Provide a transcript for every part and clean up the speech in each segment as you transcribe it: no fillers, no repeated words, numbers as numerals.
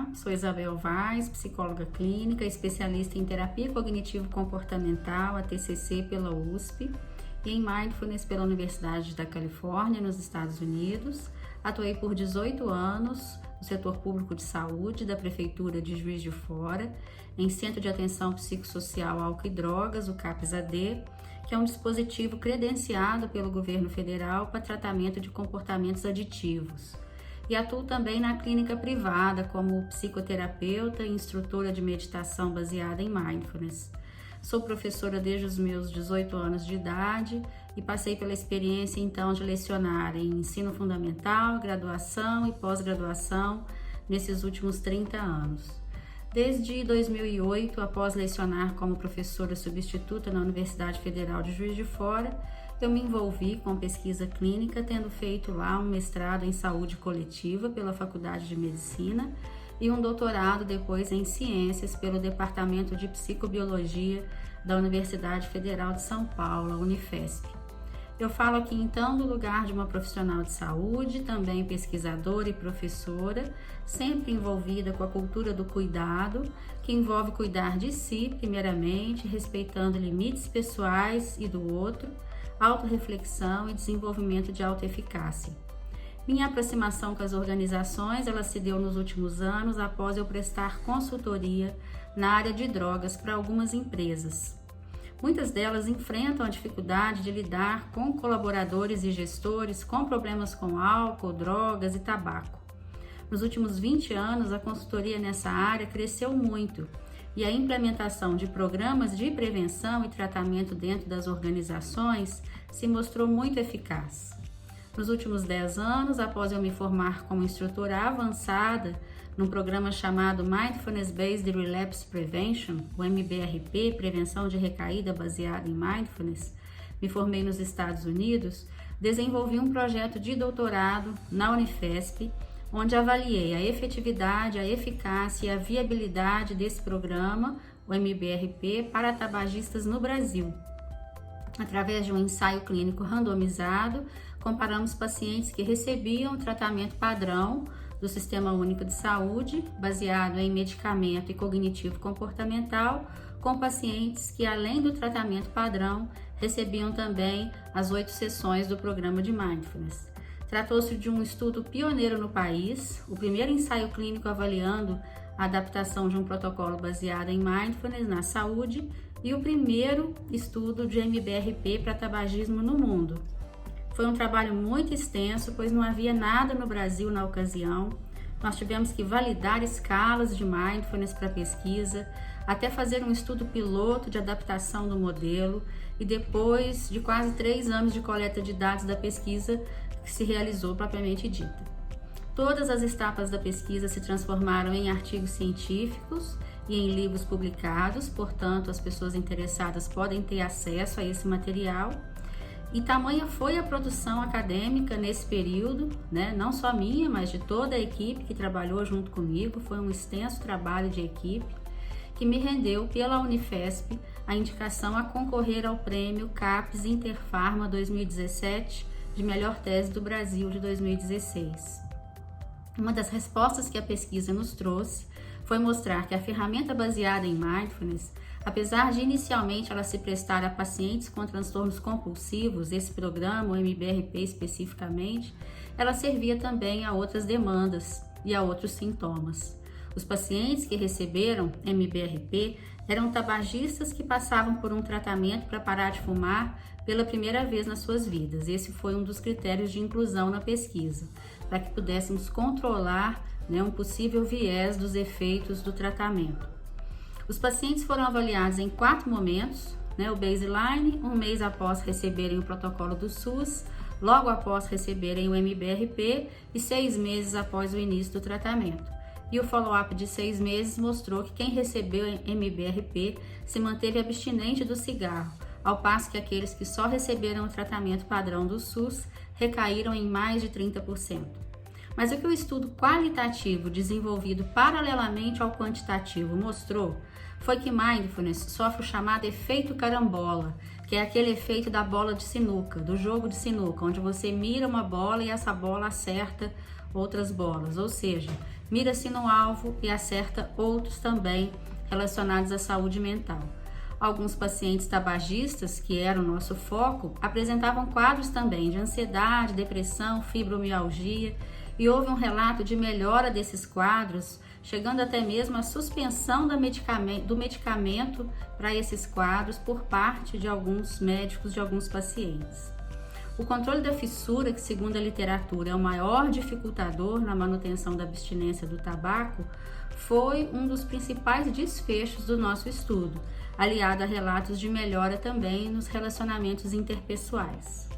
Olá, sou Isabel Vaz, psicóloga clínica, especialista em terapia cognitivo-comportamental, a TCC pela USP e em Mindfulness pela Universidade da Califórnia, nos Estados Unidos. Atuei por 18 anos no setor público de saúde da Prefeitura de Juiz de Fora, em Centro de Atenção Psicossocial Álcool e Drogas, o CAPS-AD, que é um dispositivo credenciado pelo governo federal para tratamento de comportamentos aditivos. E atuo também na clínica privada como psicoterapeuta e instrutora de meditação baseada em Mindfulness. Sou professora desde os meus 18 anos de idade e passei pela experiência então de lecionar em ensino fundamental, graduação e pós-graduação nesses últimos 30 anos. Desde 2008, após lecionar como professora substituta na Universidade Federal de Juiz de Fora, eu me envolvi com pesquisa clínica, tendo feito lá um mestrado em saúde coletiva pela Faculdade de Medicina e um doutorado depois em ciências pelo Departamento de Psicobiologia da Universidade Federal de São Paulo, a Unifesp. Eu falo aqui então do lugar de uma profissional de saúde, também pesquisadora e professora, sempre envolvida com a cultura do cuidado, que envolve cuidar de si, primeiramente, respeitando limites pessoais e do outro, autorreflexão e desenvolvimento de autoeficácia. Minha aproximação com as organizações, ela se deu nos últimos anos após eu prestar consultoria na área de drogas para algumas empresas. Muitas delas enfrentam a dificuldade de lidar com colaboradores e gestores com problemas com álcool, drogas e tabaco. Nos últimos 20 anos, a consultoria nessa área cresceu muito e a implementação de programas de prevenção e tratamento dentro das organizações se mostrou muito eficaz. Nos últimos 10 anos, após eu me formar como instrutora avançada num programa chamado Mindfulness Based Relapse Prevention, o MBRP, Prevenção de Recaída Baseada em Mindfulness, me formei nos Estados Unidos, desenvolvi um projeto de doutorado na Unifesp, onde avaliei a efetividade, a eficácia e a viabilidade desse programa, o MBRP, para tabagistas no Brasil. Através de um ensaio clínico randomizado, comparamos pacientes que recebiam tratamento padrão do Sistema Único de Saúde, baseado em medicamento e cognitivo comportamental, com pacientes que, além do tratamento padrão, recebiam também as 8 sessões do programa de Mindfulness. Tratou-se de um estudo pioneiro no país, o primeiro ensaio clínico avaliando a adaptação de um protocolo baseado em Mindfulness na saúde e o primeiro estudo de MBRP para tabagismo no mundo. Foi um trabalho muito extenso, pois não havia nada no Brasil na ocasião. Nós tivemos que validar escalas de Mindfulness para pesquisa, até fazer um estudo piloto de adaptação do modelo e depois de quase 3 anos de coleta de dados da pesquisa que se realizou propriamente dita. Todas as etapas da pesquisa se transformaram em artigos científicos e em livros publicados, portanto, as pessoas interessadas podem ter acesso a esse material. E tamanha foi a produção acadêmica nesse período, não só minha, mas de toda a equipe que trabalhou junto comigo. Foi um extenso trabalho de equipe que me rendeu pela Unifesp a indicação a concorrer ao prêmio CAPES Interpharma 2017 de melhor tese do Brasil de 2016. Uma das respostas que a pesquisa nos trouxe foi mostrar que a ferramenta baseada em Mindfulness, apesar de inicialmente ela se prestar a pacientes com transtornos compulsivos, esse programa, o MBRP especificamente, ela servia também a outras demandas e a outros sintomas. Os pacientes que receberam MBRP eram tabagistas que passavam por um tratamento para parar de fumar pela primeira vez nas suas vidas. Esse foi um dos critérios de inclusão na pesquisa, para que pudéssemos controlar um possível viés dos efeitos do tratamento. Os pacientes foram avaliados em 4 momentos, o baseline, 1 mês após receberem o protocolo do SUS, logo após receberem o MBRP e 6 meses após o início do tratamento. E o follow-up de 6 meses mostrou que quem recebeu MBRP se manteve abstinente do cigarro, ao passo que aqueles que só receberam o tratamento padrão do SUS recaíram em mais de 30%. Mas o que o estudo qualitativo desenvolvido paralelamente ao quantitativo mostrou foi que Mindfulness sofre o chamado efeito carambola, que é aquele efeito da bola de sinuca, do jogo de sinuca, onde você mira uma bola e essa bola acerta outras bolas, ou seja, mira-se no alvo e acerta outros também relacionados à saúde mental. Alguns pacientes tabagistas, que era o nosso foco, apresentavam quadros também de ansiedade, depressão, fibromialgia, e houve um relato de melhora desses quadros, chegando até mesmo à suspensão do medicamento para esses quadros por parte de alguns médicos de alguns pacientes. O controle da fissura, que segundo a literatura é o maior dificultador na manutenção da abstinência do tabaco, foi um dos principais desfechos do nosso estudo, aliado a relatos de melhora também nos relacionamentos interpessoais.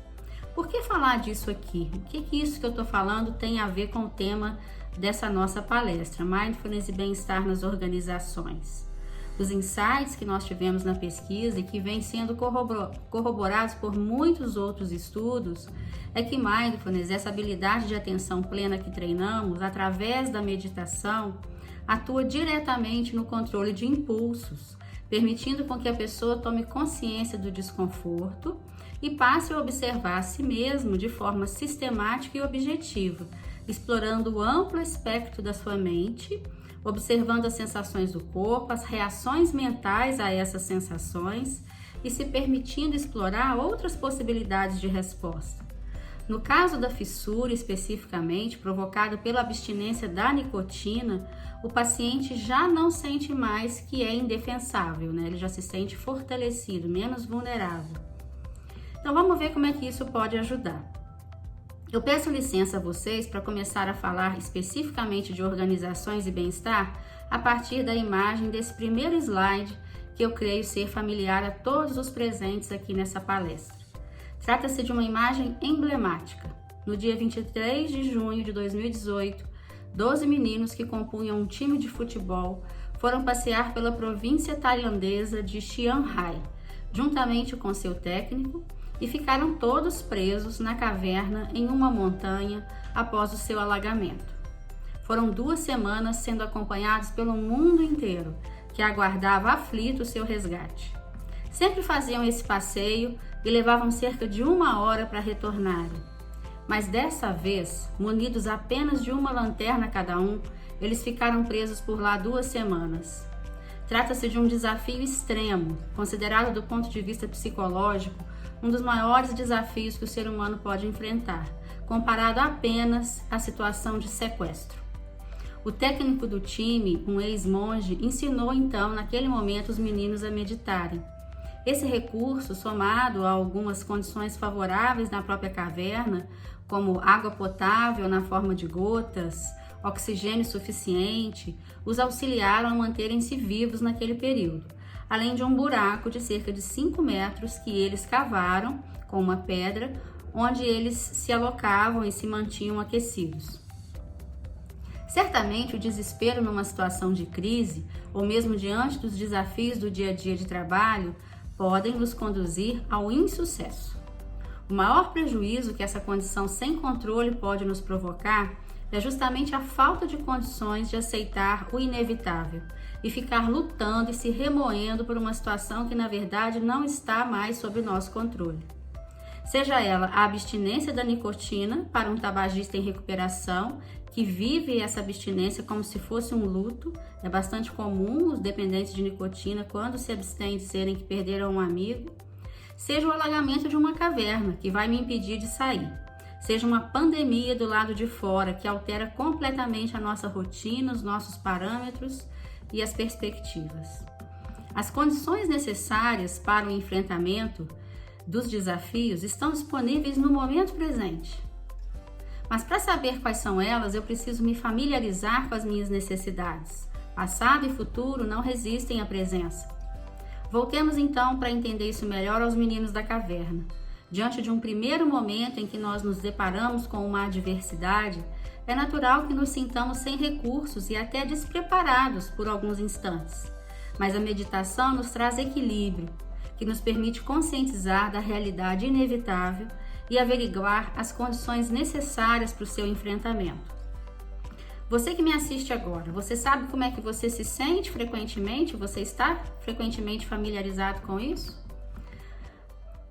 Por que falar disso aqui? O que isso que eu estou falando tem a ver com o tema dessa nossa palestra, Mindfulness e Bem-Estar nas Organizações? Os insights que nós tivemos na pesquisa e que vêm sendo corroborados por muitos outros estudos é que Mindfulness, essa habilidade de atenção plena que treinamos através da meditação, atua diretamente no controle de impulsos, permitindo com que a pessoa tome consciência do desconforto e passe a observar a si mesmo de forma sistemática e objetiva, explorando o amplo espectro da sua mente, observando as sensações do corpo, as reações mentais a essas sensações e se permitindo explorar outras possibilidades de resposta. No caso da fissura, especificamente, provocado pela abstinência da nicotina, o paciente já não sente mais que é indefensável, né? Ele já se sente fortalecido, menos vulnerável. Então vamos ver como é que isso pode ajudar. Eu peço licença a vocês para começar a falar especificamente de organizações e bem-estar a partir da imagem desse primeiro slide que eu creio ser familiar a todos os presentes aqui nessa palestra. Trata-se de uma imagem emblemática. No dia 23 de junho de 2018, 12 meninos que compunham um time de futebol foram passear pela província tailandesa de Chiang Rai, juntamente com seu técnico, e ficaram todos presos na caverna em uma montanha após o seu alagamento. Foram 2 semanas sendo acompanhados pelo mundo inteiro, que aguardava aflito o seu resgate. Sempre faziam esse passeio e levavam cerca de 1 hora para retornarem. Mas dessa vez, munidos apenas de uma lanterna cada um, eles ficaram presos por lá 2 semanas. Trata-se de um desafio extremo, considerado do ponto de vista psicológico, um dos maiores desafios que o ser humano pode enfrentar, comparado apenas à situação de sequestro. O técnico do time, um ex-monge, ensinou então naquele momento os meninos a meditarem. Esse recurso, somado a algumas condições favoráveis na própria caverna, como água potável na forma de gotas, oxigênio suficiente, os auxiliaram a manterem-se vivos naquele período, além de um buraco de cerca de 5 metros que eles cavaram com uma pedra, onde eles se alocavam e se mantinham aquecidos. Certamente o desespero numa situação de crise, ou mesmo diante dos desafios do dia a dia de trabalho, podem nos conduzir ao insucesso. O maior prejuízo que essa condição sem controle pode nos provocar é justamente a falta de condições de aceitar o inevitável e ficar lutando e se remoendo por uma situação que na verdade não está mais sob nosso controle. Seja ela a abstinência da nicotina para um tabagista em recuperação que vive essa abstinência como se fosse um luto. É bastante comum os dependentes de nicotina, quando se abstêm, dizerem que perderam um amigo. Seja o alagamento de uma caverna, que vai me impedir de sair. Seja uma pandemia do lado de fora, que altera completamente a nossa rotina, os nossos parâmetros e as perspectivas. As condições necessárias para o enfrentamento dos desafios estão disponíveis no momento presente. Mas para saber quais são elas, eu preciso me familiarizar com as minhas necessidades. Passado e futuro não resistem à presença. Voltemos então para entender isso melhor aos meninos da caverna. Diante de um primeiro momento em que nós nos deparamos com uma adversidade, é natural que nos sintamos sem recursos e até despreparados por alguns instantes. Mas a meditação nos traz equilíbrio, que nos permite conscientizar da realidade inevitável e averiguar as condições necessárias para o seu enfrentamento. Você que me assiste agora, você sabe como é que você se sente frequentemente? Você está frequentemente familiarizado com isso?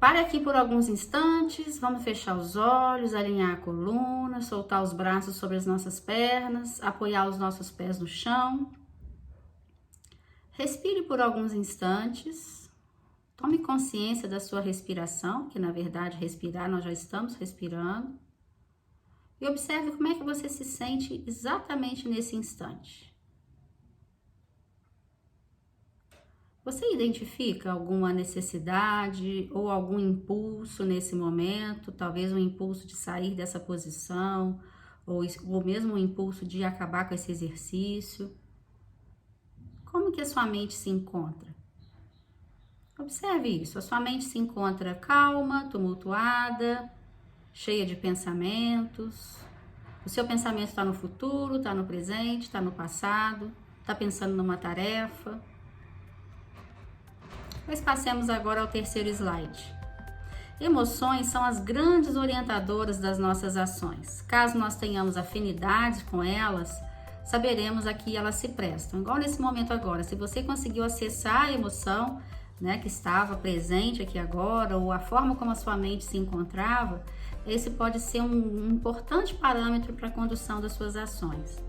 Pare aqui por alguns instantes, vamos fechar os olhos, alinhar a coluna, soltar os braços sobre as nossas pernas, apoiar os nossos pés no chão. Respire por alguns instantes, tome consciência da sua respiração, que na verdade respirar nós já estamos respirando. E observe como é que você se sente exatamente nesse instante. Você identifica alguma necessidade ou algum impulso nesse momento? Talvez um impulso de sair dessa posição ou mesmo um impulso de acabar com esse exercício? Como que a sua mente se encontra? Observe isso. A sua mente se encontra calma, tumultuada, cheia de pensamentos. O seu pensamento está no futuro, está no presente, está no passado, está pensando numa tarefa. Pois passemos agora ao terceiro slide. Emoções são as grandes orientadoras das nossas ações. Caso nós tenhamos afinidade com elas, saberemos a que elas se prestam. Igual nesse momento agora, se você conseguiu acessar a emoção, que estava presente aqui agora, ou a forma como a sua mente se encontrava, esse pode ser um importante parâmetro para a condução das suas ações.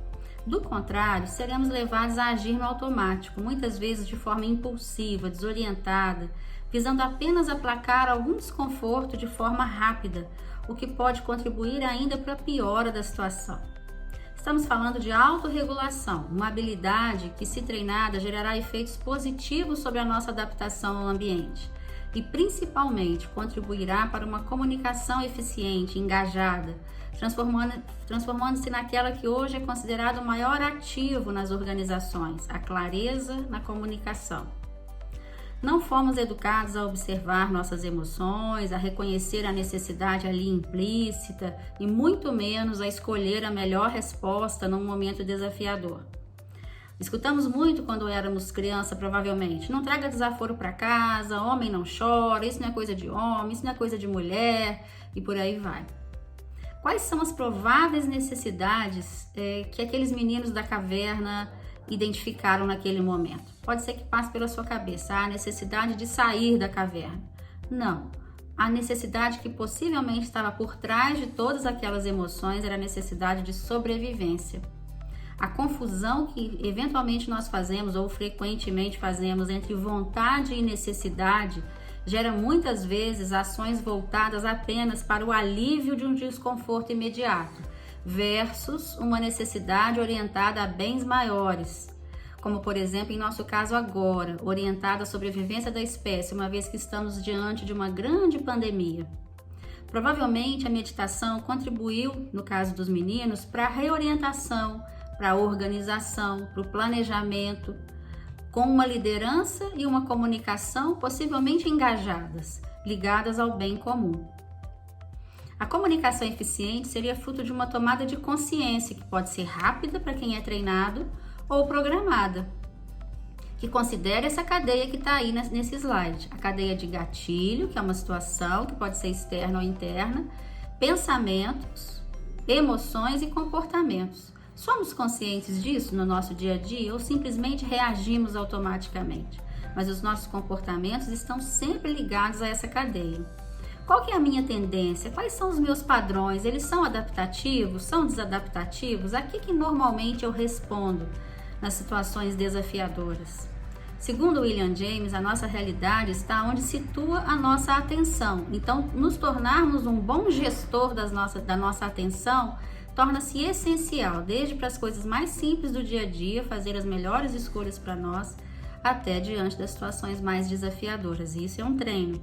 Do contrário, seremos levados a agir no automático, muitas vezes de forma impulsiva, desorientada, visando apenas aplacar algum desconforto de forma rápida, o que pode contribuir ainda para a piora da situação. Estamos falando de autorregulação, uma habilidade que, se treinada, gerará efeitos positivos sobre a nossa adaptação ao ambiente e, principalmente, contribuirá para uma comunicação eficiente, engajada, transformando-se naquela que hoje é considerado o maior ativo nas organizações, a clareza na comunicação. Não fomos educados a observar nossas emoções, a reconhecer a necessidade ali implícita e muito menos a escolher a melhor resposta num momento desafiador. Escutamos muito quando éramos criança, provavelmente. Não traga desaforo para casa, homem não chora, isso não é coisa de homem, isso não é coisa de mulher e por aí vai. Quais são as prováveis necessidades que aqueles meninos da caverna identificaram naquele momento? Pode ser que passe pela sua cabeça a necessidade de sair da caverna. Não. A necessidade que possivelmente estava por trás de todas aquelas emoções era a necessidade de sobrevivência. A confusão que eventualmente nós fazemos ou frequentemente fazemos entre vontade e necessidade gera muitas vezes ações voltadas apenas para o alívio de um desconforto imediato, versus uma necessidade orientada a bens maiores, como por exemplo em nosso caso agora, orientada à sobrevivência da espécie, uma vez que estamos diante de uma grande pandemia. Provavelmente a meditação contribuiu, no caso dos meninos, para a reorientação, para a organização, para o planejamento, com uma liderança e uma comunicação possivelmente engajadas, ligadas ao bem comum. A comunicação eficiente seria fruto de uma tomada de consciência que pode ser rápida para quem é treinado ou programada, que considere essa cadeia que está aí nesse slide, a cadeia de gatilho, que é uma situação que pode ser externa ou interna, pensamentos, emoções e comportamentos. Somos conscientes disso no nosso dia a dia ou simplesmente reagimos automaticamente? Mas os nossos comportamentos estão sempre ligados a essa cadeia. Qual que é a minha tendência? Quais são os meus padrões? Eles são adaptativos? São desadaptativos? A que normalmente eu respondo nas situações desafiadoras? Segundo William James, a nossa realidade está onde situa a nossa atenção. Então, nos tornarmos um bom gestor da nossa atenção torna-se essencial, desde para as coisas mais simples do dia a dia, fazer as melhores escolhas para nós, até diante das situações mais desafiadoras. E isso é um treino.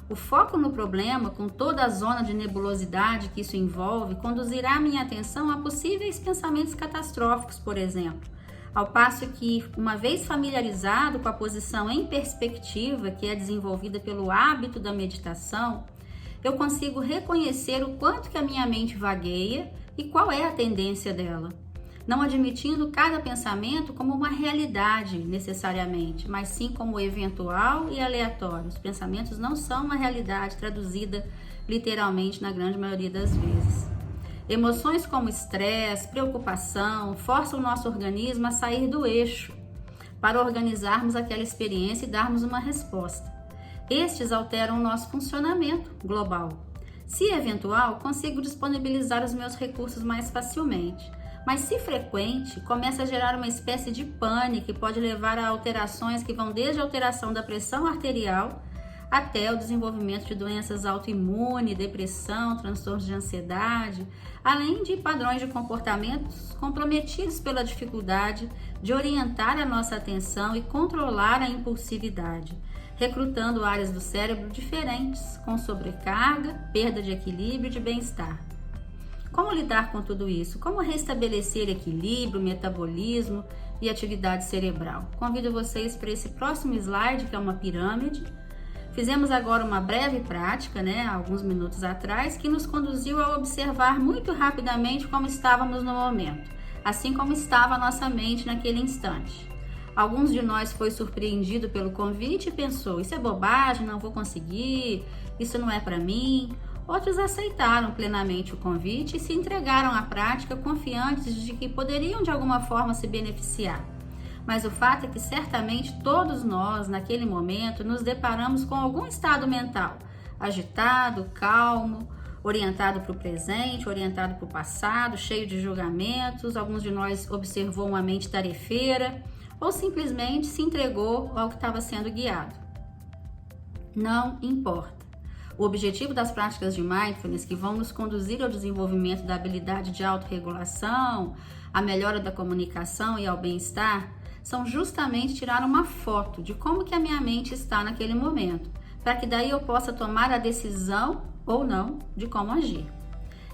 O foco no problema, com toda a zona de nebulosidade que isso envolve, conduzirá a minha atenção a possíveis pensamentos catastróficos, por exemplo. Ao passo que, uma vez familiarizado com a posição em perspectiva, que é desenvolvida pelo hábito da meditação, eu consigo reconhecer o quanto que a minha mente vagueia e qual é a tendência dela, não admitindo cada pensamento como uma realidade necessariamente, mas sim como eventual e aleatório. Os pensamentos não são uma realidade traduzida literalmente na grande maioria das vezes. Emoções como estresse, preocupação, forçam o nosso organismo a sair do eixo para organizarmos aquela experiência e darmos uma resposta. Estes alteram o nosso funcionamento global. Se eventual, consigo disponibilizar os meus recursos mais facilmente. Mas se frequente, começa a gerar uma espécie de pane que pode levar a alterações que vão desde a alteração da pressão arterial até o desenvolvimento de doenças autoimunes, depressão, transtornos de ansiedade, além de padrões de comportamentos comprometidos pela dificuldade de orientar a nossa atenção e controlar a impulsividade, recrutando áreas do cérebro diferentes, com sobrecarga, perda de equilíbrio e de bem-estar. Como lidar com tudo isso? Como restabelecer equilíbrio, metabolismo e atividade cerebral? Convido vocês para esse próximo slide, que é uma pirâmide. Fizemos agora uma breve prática, alguns minutos atrás, que nos conduziu a observar muito rapidamente como estávamos no momento, assim como estava a nossa mente naquele instante. Alguns de nós foi surpreendido pelo convite e pensou, isso é bobagem, não vou conseguir, isso não é para mim. Outros aceitaram plenamente o convite e se entregaram à prática confiantes de que poderiam de alguma forma se beneficiar. Mas o fato é que certamente todos nós, naquele momento, nos deparamos com algum estado mental, agitado, calmo, orientado para o presente, orientado para o passado, cheio de julgamentos. Alguns de nós observou uma mente tarefeira ou simplesmente se entregou ao que estava sendo guiado. Não importa. O objetivo das práticas de mindfulness, que vão nos conduzir ao desenvolvimento da habilidade de autorregulação, à melhora da comunicação e ao bem-estar, são justamente tirar uma foto de como que a minha mente está naquele momento, para que daí eu possa tomar a decisão ou não de como agir.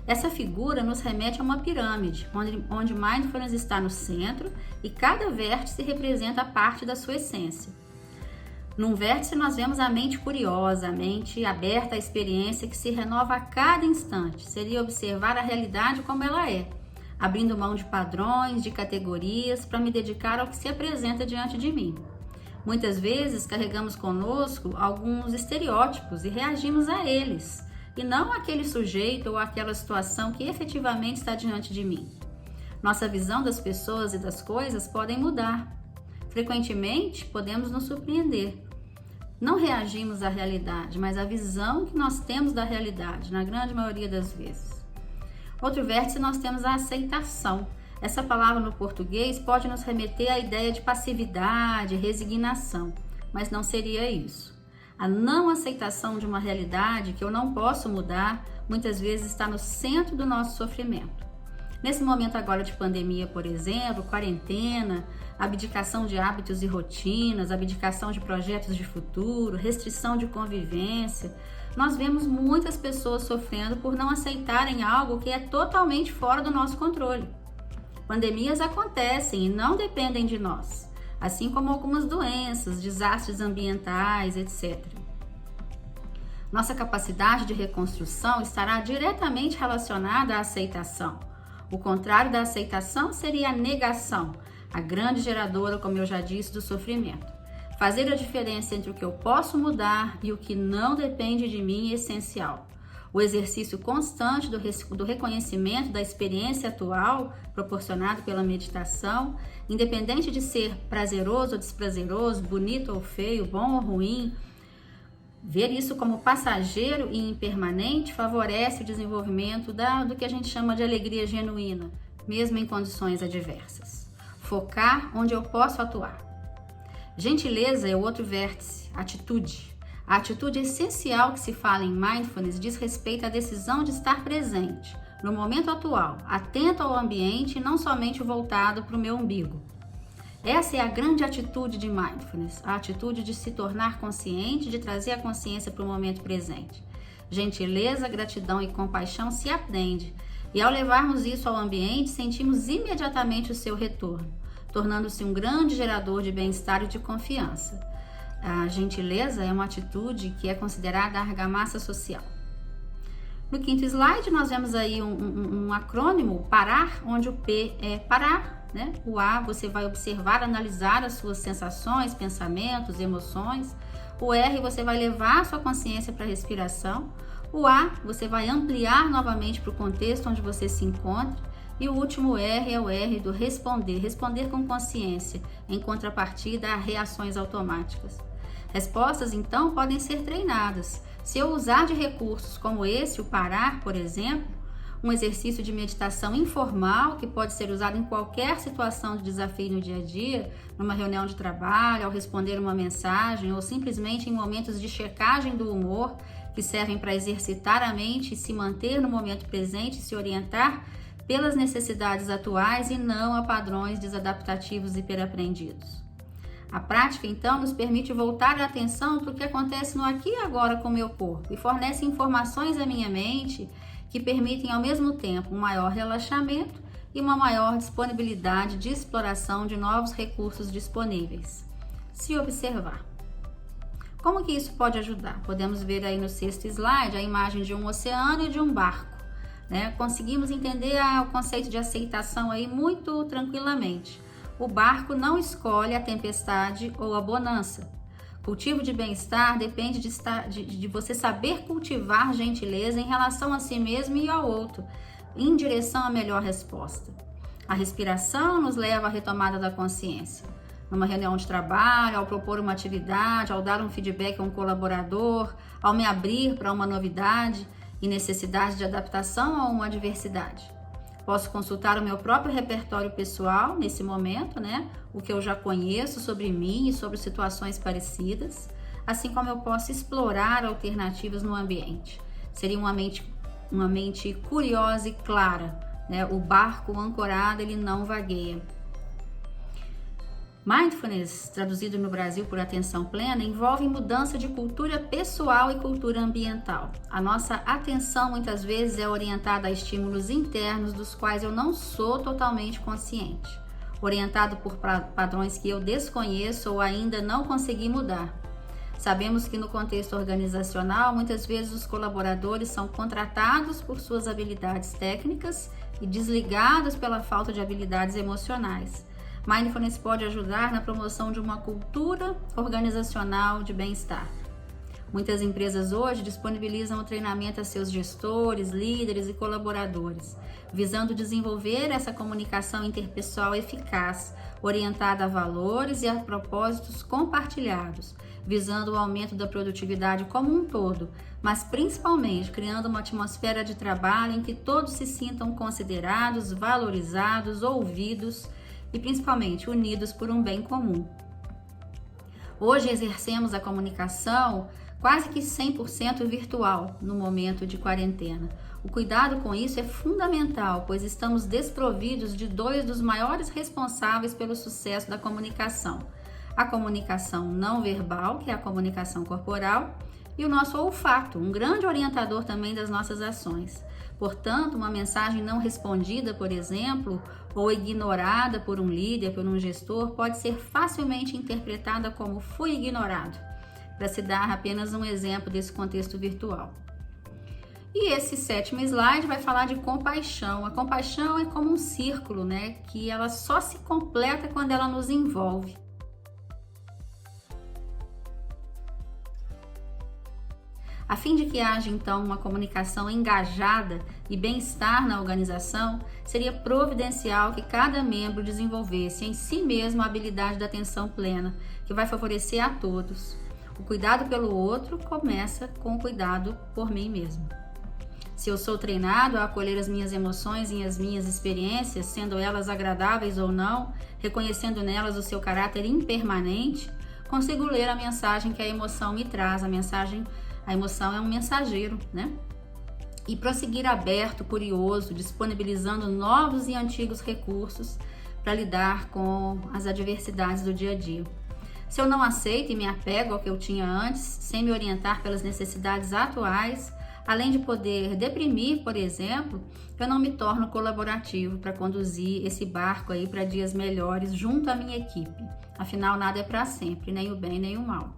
Essa figura nos remete a uma pirâmide, onde mindfulness está no centro e cada vértice representa parte da sua essência. Num vértice nós vemos a mente curiosa, a mente aberta à experiência que se renova a cada instante. Seria observar a realidade como ela é, abrindo mão de padrões, de categorias, para me dedicar ao que se apresenta diante de mim. Muitas vezes carregamos conosco alguns estereótipos e reagimos a eles, e não àquele sujeito ou àquela situação que efetivamente está diante de mim. Nossa visão das pessoas e das coisas podem mudar. Frequentemente, podemos nos surpreender. Não reagimos à realidade, mas à visão que nós temos da realidade, na grande maioria das vezes. Outro vértice, nós temos a aceitação. Essa palavra no português pode nos remeter à ideia de passividade, resignação, mas não seria isso. A não aceitação de uma realidade que eu não posso mudar, muitas vezes está no centro do nosso sofrimento. Nesse momento agora de pandemia, por exemplo, quarentena, abdicação de hábitos e rotinas, abdicação de projetos de futuro, restrição de convivência, nós vemos muitas pessoas sofrendo por não aceitarem algo que é totalmente fora do nosso controle. Pandemias acontecem e não dependem de nós, assim como algumas doenças, desastres ambientais, etc. Nossa capacidade de reconstrução estará diretamente relacionada à aceitação. O contrário da aceitação seria a negação, a grande geradora, como eu já disse, do sofrimento. Fazer a diferença entre o que eu posso mudar e o que não depende de mim é essencial. O exercício constante do reconhecimento da experiência atual, proporcionado pela meditação, independente de ser prazeroso ou desprazeroso, bonito ou feio, bom ou ruim, ver isso como passageiro e impermanente favorece o desenvolvimento do que a gente chama de alegria genuína, mesmo em condições adversas. Focar onde eu posso atuar. Gentileza é o outro vértice, atitude. A atitude essencial que se fala em mindfulness diz respeito à decisão de estar presente, no momento atual, atento ao ambiente e não somente voltado para o meu umbigo. Essa é a grande atitude de mindfulness, a atitude de se tornar consciente, de trazer a consciência para o momento presente. Gentileza, gratidão e compaixão se aprende, e ao levarmos isso ao ambiente, sentimos imediatamente o seu retorno, tornando-se um grande gerador de bem-estar e de confiança. A gentileza é uma atitude que é considerada a argamassa social. No quinto slide, nós vemos aí um acrônimo, parar, onde o P é parar, O A, você vai observar, analisar as suas sensações, pensamentos, emoções. O R, você vai levar a sua consciência para a respiração. O A, você vai ampliar novamente para o contexto onde você se encontra. E o último R é o R do responder com consciência, em contrapartida a reações automáticas. Respostas, então, podem ser treinadas. Se eu usar de recursos como esse, o parar, por exemplo, um exercício de meditação informal que pode ser usado em qualquer situação de desafio no dia a dia, numa reunião de trabalho, ao responder uma mensagem ou simplesmente em momentos de checagem do humor, que servem para exercitar a mente e se manter no momento presente e se orientar pelas necessidades atuais e não a padrões desadaptativos hiperaprendidos. A prática, então, nos permite voltar a atenção para o que acontece no aqui e agora com o meu corpo e fornece informações à minha mente que permitem, ao mesmo tempo, um maior relaxamento e uma maior disponibilidade de exploração de novos recursos disponíveis. Se observar. Como que isso pode ajudar? Podemos ver aí no 6º slide a imagem de um oceano e de um barco, né? Conseguimos entender o conceito de aceitação aí muito tranquilamente. O barco não escolhe a tempestade ou a bonança. Cultivo de bem-estar depende de você saber cultivar gentileza em relação a si mesmo e ao outro, em direção à melhor resposta. A respiração nos leva à retomada da consciência. Numa reunião de trabalho, ao propor uma atividade, ao dar um feedback a um colaborador, ao me abrir para uma novidade e necessidade de adaptação a uma adversidade. Posso consultar o meu próprio repertório pessoal nesse momento, né? O que eu já conheço sobre mim e sobre situações parecidas, assim como eu posso explorar alternativas no ambiente. Seria uma mente curiosa e clara, né? O barco ancorado, ele não vagueia. Mindfulness, traduzido no Brasil por atenção plena, envolve mudança de cultura pessoal e cultura ambiental. A nossa atenção muitas vezes é orientada a estímulos internos dos quais eu não sou totalmente consciente, orientado por padrões que eu desconheço ou ainda não consegui mudar. Sabemos que no contexto organizacional, muitas vezes os colaboradores são contratados por suas habilidades técnicas e desligados pela falta de habilidades emocionais. Mindfulness pode ajudar na promoção de uma cultura organizacional de bem-estar. Muitas empresas hoje disponibilizam o treinamento a seus gestores, líderes e colaboradores, visando desenvolver essa comunicação interpessoal eficaz, orientada a valores e a propósitos compartilhados, visando o aumento da produtividade como um todo, mas principalmente criando uma atmosfera de trabalho em que todos se sintam considerados, valorizados, ouvidos e principalmente unidos por um bem comum. Hoje exercemos a comunicação quase que 100% virtual no momento de quarentena. O cuidado com isso é fundamental, pois estamos desprovidos de dois dos maiores responsáveis pelo sucesso da comunicação: a comunicação não verbal, que é a comunicação corporal, e o nosso olfato, um grande orientador também das nossas ações. Portanto, uma mensagem não respondida, por exemplo, ou ignorada por um líder, por um gestor, pode ser facilmente interpretada como "fui ignorado", para se dar apenas um exemplo desse contexto virtual. E esse 7º slide vai falar de compaixão. A compaixão é como um círculo, né? Que ela só se completa quando ela nos envolve. A fim de que haja, então, uma comunicação engajada e bem-estar na organização, seria providencial que cada membro desenvolvesse em si mesmo a habilidade da atenção plena, que vai favorecer a todos. O cuidado pelo outro começa com o cuidado por mim mesmo. Se eu sou treinado a acolher as minhas emoções e as minhas experiências, sendo elas agradáveis ou não, reconhecendo nelas o seu caráter impermanente, consigo ler a mensagem que a emoção me traz. A emoção é um mensageiro, né? E prosseguir aberto, curioso, disponibilizando novos e antigos recursos para lidar com as adversidades do dia a dia. Se eu não aceito e me apego ao que eu tinha antes, sem me orientar pelas necessidades atuais, além de poder deprimir, por exemplo, eu não me torno colaborativo para conduzir esse barco aí para dias melhores junto à minha equipe. Afinal, nada é para sempre, nem o bem nem o mal.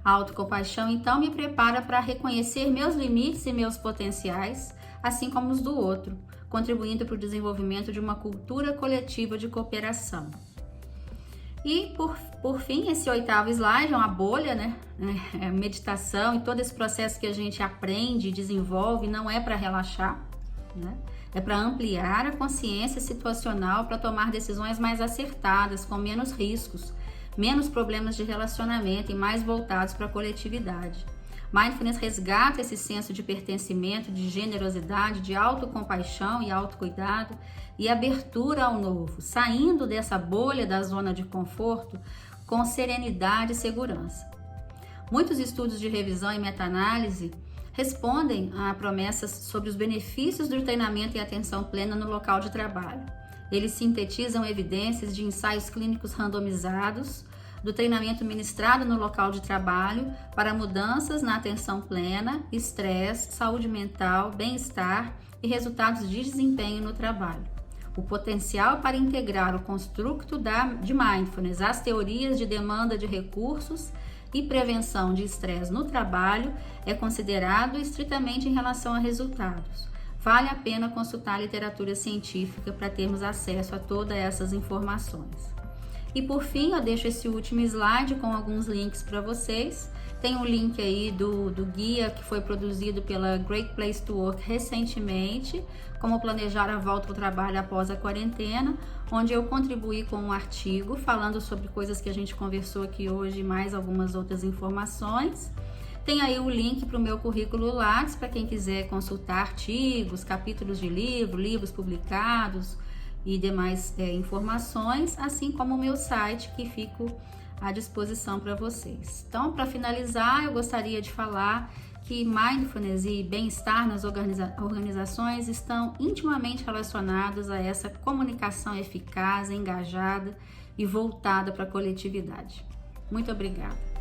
A autocompaixão, então, me prepara para reconhecer meus limites e meus potenciais, assim como os do outro, contribuindo para o desenvolvimento de uma cultura coletiva de cooperação. E, por fim, esse 8º slide é uma bolha, né? Meditação e todo esse processo que a gente aprende e desenvolve não é para relaxar, né? É para ampliar a consciência situacional, para tomar decisões mais acertadas, com menos riscos, menos problemas de relacionamento e mais voltados para a coletividade. Mindfulness resgata esse senso de pertencimento, de generosidade, de autocompaixão e autocuidado e abertura ao novo, saindo dessa bolha da zona de conforto com serenidade e segurança. Muitos estudos de revisão e meta-análise respondem a promessas sobre os benefícios do treinamento em atenção plena no local de trabalho. Eles sintetizam evidências de ensaios clínicos randomizados, do treinamento ministrado no local de trabalho para mudanças na atenção plena, estresse, saúde mental, bem-estar e resultados de desempenho no trabalho. O potencial para integrar o construto de Mindfulness às teorias de demanda de recursos e prevenção de estresse no trabalho é considerado estritamente em relação a resultados. Vale a pena consultar a literatura científica para termos acesso a todas essas informações. E por fim, eu deixo esse último slide com alguns links para vocês. Tem um link aí do guia que foi produzido pela Great Place to Work recentemente, como planejar a volta ao trabalho após a quarentena, onde eu contribuí com um artigo falando sobre coisas que a gente conversou aqui hoje e mais algumas outras informações. Tem aí o link para o meu currículo Lattes, para quem quiser consultar artigos, capítulos de livros publicados e demais informações, assim como o meu site, que fico à disposição para vocês. Então, para finalizar, eu gostaria de falar que Mindfulness e bem-estar nas organizações estão intimamente relacionados a essa comunicação eficaz, engajada e voltada para a coletividade. Muito obrigada.